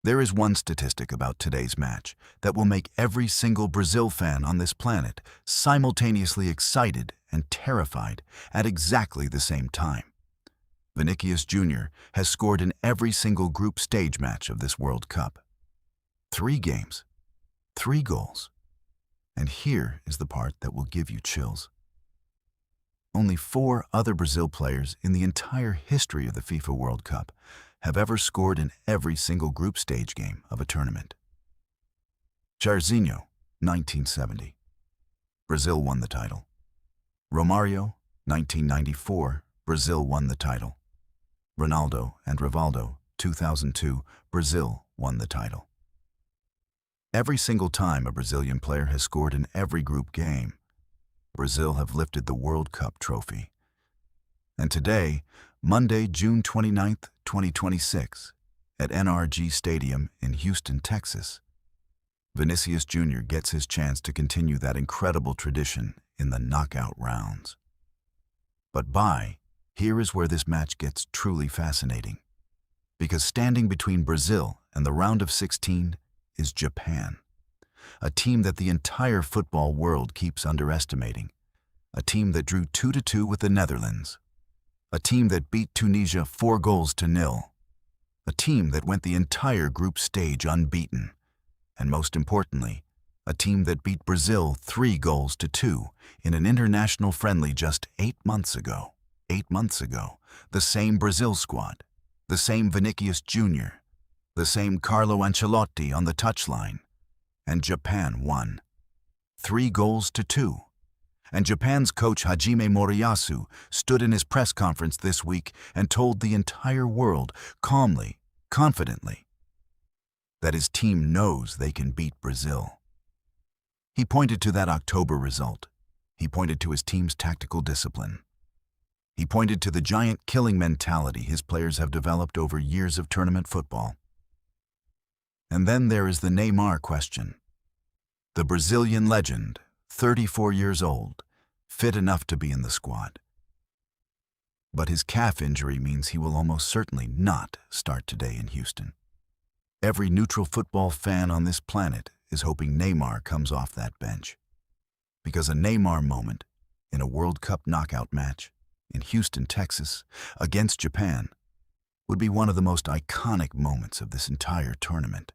There is one statistic about today's match that will make every single Brazil fan on this planet simultaneously excited and terrified at exactly the same time. Vinicius Junior has scored in every single group stage match of this World Cup. 3 games, 3 goals. And here is the part that will give you chills. Only 4 other Brazil players in the entire history of the FIFA World Cup have ever scored in every single group stage game of a tournament. Jairzinho, 1970. Brazil won the title. Romario, 1994. Brazil won the title. Ronaldo and Rivaldo, 2002. Brazil won the title. Every single time a Brazilian player has scored in every group game, Brazil have lifted the World Cup trophy. And today, Monday, June 29th, 2026, at NRG Stadium in Houston, Texas, Vinicius Junior gets his chance to continue that incredible tradition in the knockout rounds. But here is where this match gets truly fascinating. Because standing between Brazil and the round of 16 is Japan, a team that the entire football world keeps underestimating, a team that drew 2-2 with the Netherlands, a team that beat Tunisia 4-0, a team that went the entire group stage unbeaten, and most importantly, a team that beat Brazil 3-2 in an international friendly just 8 months ago. 8 months ago, the same Brazil squad, the same Vinicius Junior, the same Carlo Ancelotti on the touchline, and Japan won 3-2. And Japan's coach Hajime Moriyasu stood in his press conference this week and told the entire world, calmly, confidently, that his team knows they can beat Brazil. He pointed to that October result. He pointed to his team's tactical discipline. He pointed to the giant killing mentality his players have developed over years of tournament football. And then there is the Neymar question. The Brazilian legend, 34 years old, fit enough to be in the squad. But his calf injury means he will almost certainly not start today in Houston. Every neutral football fan on this planet is hoping Neymar comes off that bench. Because a Neymar moment in a World Cup knockout match in Houston, Texas, against Japan, would be one of the most iconic moments of this entire tournament.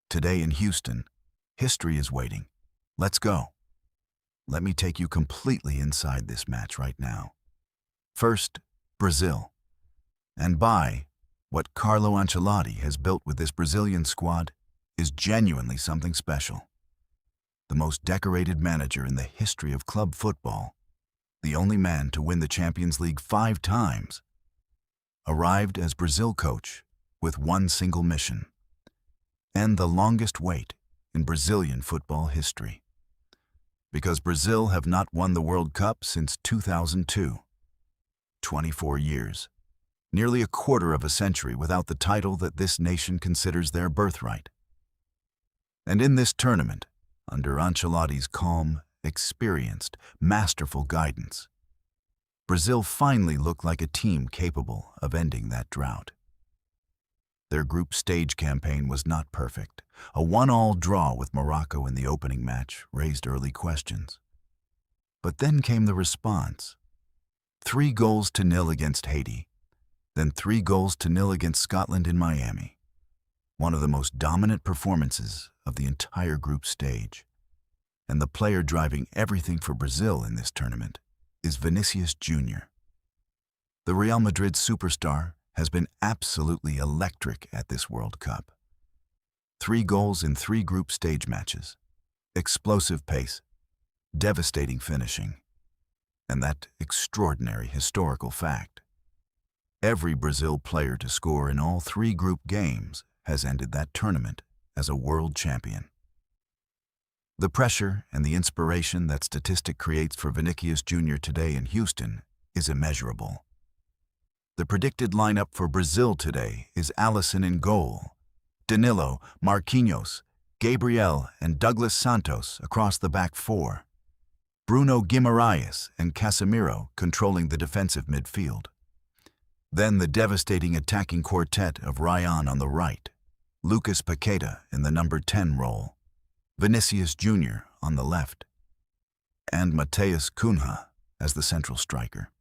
Today in Houston, history is waiting. Let's go. Let me take you completely inside this match right now. First, Brazil. And what Carlo Ancelotti has built with this Brazilian squad is genuinely something special. The most decorated manager in the history of club football, the only man to win the Champions League 5 times, arrived as Brazil coach with one single mission, and the longest wait in Brazilian football history. Because Brazil have not won the World Cup since 2002. 24 years, nearly a quarter of a century without the title that this nation considers their birthright. And in this tournament, under Ancelotti's calm, experienced, masterful guidance, Brazil finally looked like a team capable of ending that drought. Their group stage campaign was not perfect. A 1-1 draw with Morocco in the opening match raised early questions. But then came the response. 3-0 against Haiti, then 3-0 against Scotland in Miami. One of the most dominant performances of the entire group stage. And the player driving everything for Brazil in this tournament is Vinicius Junior. The Real Madrid superstar has been absolutely electric at this World Cup. 3 goals in 3 group stage matches, explosive pace, devastating finishing, and that extraordinary historical fact. Every Brazil player to score in all 3 group games has ended that tournament as a world champion. The pressure and the inspiration that statistic creates for Vinicius Junior today in Houston is immeasurable. The predicted lineup for Brazil today is Alisson in goal, Danilo, Marquinhos, Gabriel, and Douglas Santos across the back 4, Bruno Guimaraes and Casemiro controlling the defensive midfield. Then the devastating attacking quartet of Ryan on the right, Lucas Paqueta in the number 10 role, Vinicius Junior on the left, and Mateus Cunha as the central striker.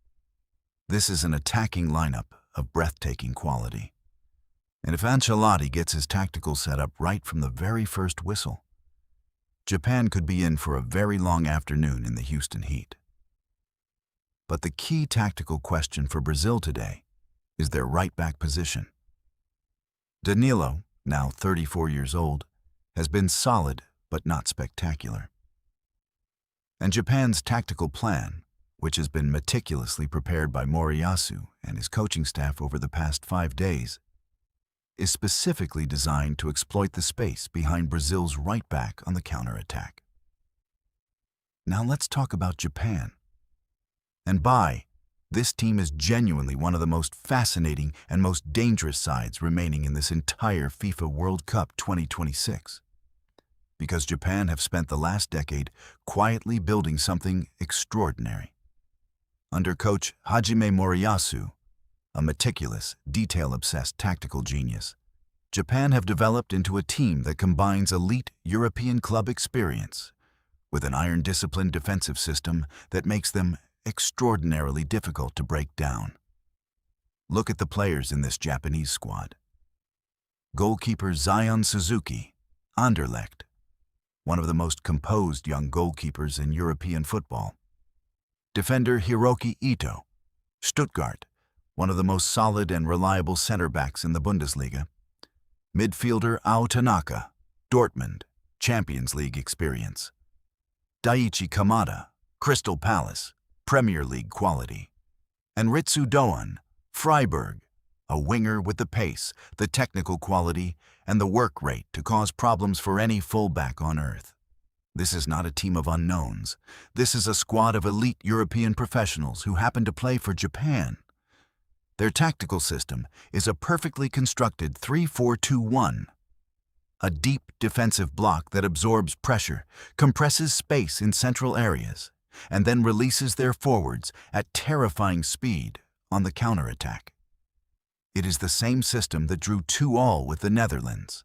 This is an attacking lineup of breathtaking quality. And if Ancelotti gets his tactical setup right from the very first whistle, Japan could be in for a very long afternoon in the Houston heat. But the key tactical question for Brazil today is their right-back position. Danilo, now 34 years old, has been solid but not spectacular. And Japan's tactical plan, which has been meticulously prepared by Moriyasu and his coaching staff over the past 5 days, is specifically designed to exploit the space behind Brazil's right back on the counterattack. Now let's talk about Japan. And this team is genuinely one of the most fascinating and most dangerous sides remaining in this entire FIFA World Cup 2026. Because Japan have spent the last decade quietly building something extraordinary. Under coach Hajime Moriyasu, a meticulous, detail-obsessed tactical genius, Japan have developed into a team that combines elite European club experience with an iron-disciplined defensive system that makes them extraordinarily difficult to break down. Look at the players in this Japanese squad. Goalkeeper Zion Suzuki, Anderlecht, one of the most composed young goalkeepers in European football. Defender Hiroki Ito, Stuttgart, one of the most solid and reliable center-backs in the Bundesliga. Midfielder Ao Tanaka, Dortmund, Champions League experience. Daichi Kamada, Crystal Palace, Premier League quality. And Ritsu Doan, Freiburg, a winger with the pace, the technical quality, and the work rate to cause problems for any fullback on earth. This is not a team of unknowns. This is a squad of elite European professionals who happen to play for Japan. Their tactical system is a perfectly constructed 3-4-2-1. A deep defensive block that absorbs pressure, compresses space in central areas, and then releases their forwards at terrifying speed on the counterattack. It is the same system that drew 2-2 with the Netherlands.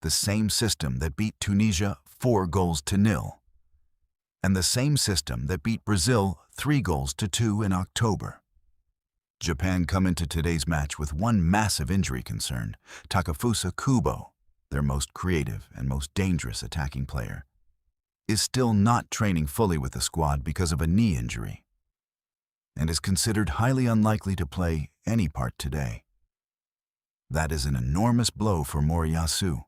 The same system that beat Tunisia 4-0, and the same system that beat Brazil 3-2 in October. Japan come into today's match with one massive injury concern. Takefusa Kubo, their most creative and most dangerous attacking player, is still not training fully with the squad because of a knee injury, and is considered highly unlikely to play any part today. That is an enormous blow for Moriyasu.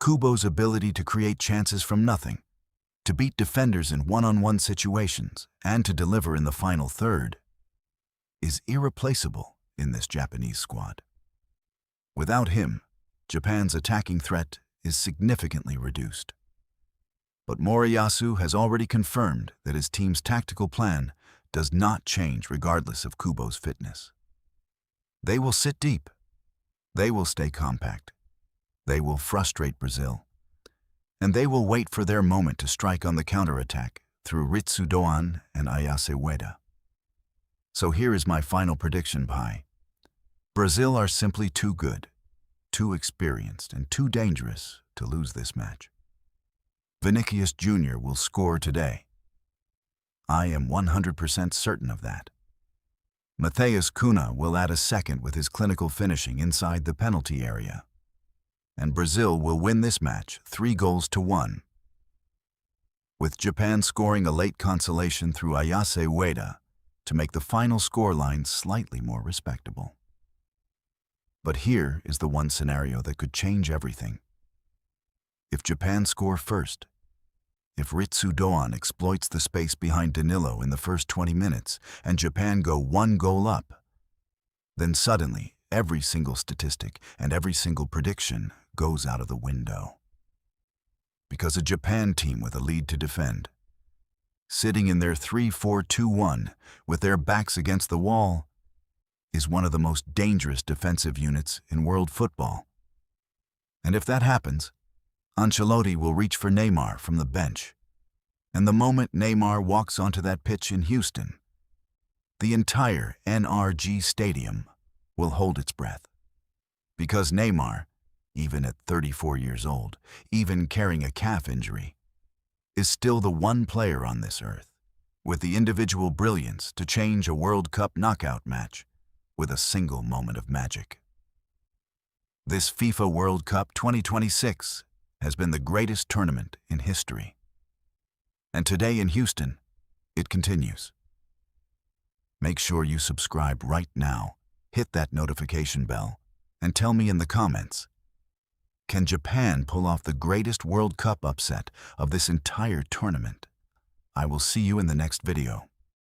Kubo's ability to create chances from nothing, to beat defenders in one-on-one situations, and to deliver in the final third, is irreplaceable in this Japanese squad. Without him, Japan's attacking threat is significantly reduced. But Moriyasu has already confirmed that his team's tactical plan does not change regardless of Kubo's fitness. They will sit deep. They will stay compact. They will frustrate Brazil. And they will wait for their moment to strike on the counterattack through Ritsu Doan and Ayase Ueda. So here is my final prediction, Pai. Brazil are simply too good, too experienced, and too dangerous to lose this match. Vinicius Junior will score today. I am 100% certain of that. Mateus Cunha will add a second with his clinical finishing inside the penalty area. And Brazil will win this match 3-1. With Japan scoring a late consolation through Ayase Ueda to make the final scoreline slightly more respectable. But here is the one scenario that could change everything. If Japan score first, if Ritsu Doan exploits the space behind Danilo in the first 20 minutes and Japan go 1 goal up, then suddenly every single statistic and every single prediction goes out of the window. Because a Japan team with a lead to defend, sitting in their 3-4-2-1 with their backs against the wall, is one of the most dangerous defensive units in world football. And if that happens, Ancelotti will reach for Neymar from the bench. And the moment Neymar walks onto that pitch in Houston, the entire NRG stadium will hold its breath. Because Neymar even at 34 years old, even carrying a calf injury, is still the one player on this earth with the individual brilliance to change a World Cup knockout match with a single moment of magic. This FIFA World Cup 2026 has been the greatest tournament in history. And today in Houston, it continues. Make sure you subscribe right now, hit that notification bell, and tell me in the comments, can Japan pull off the greatest World Cup upset of this entire tournament? I will see you in the next video.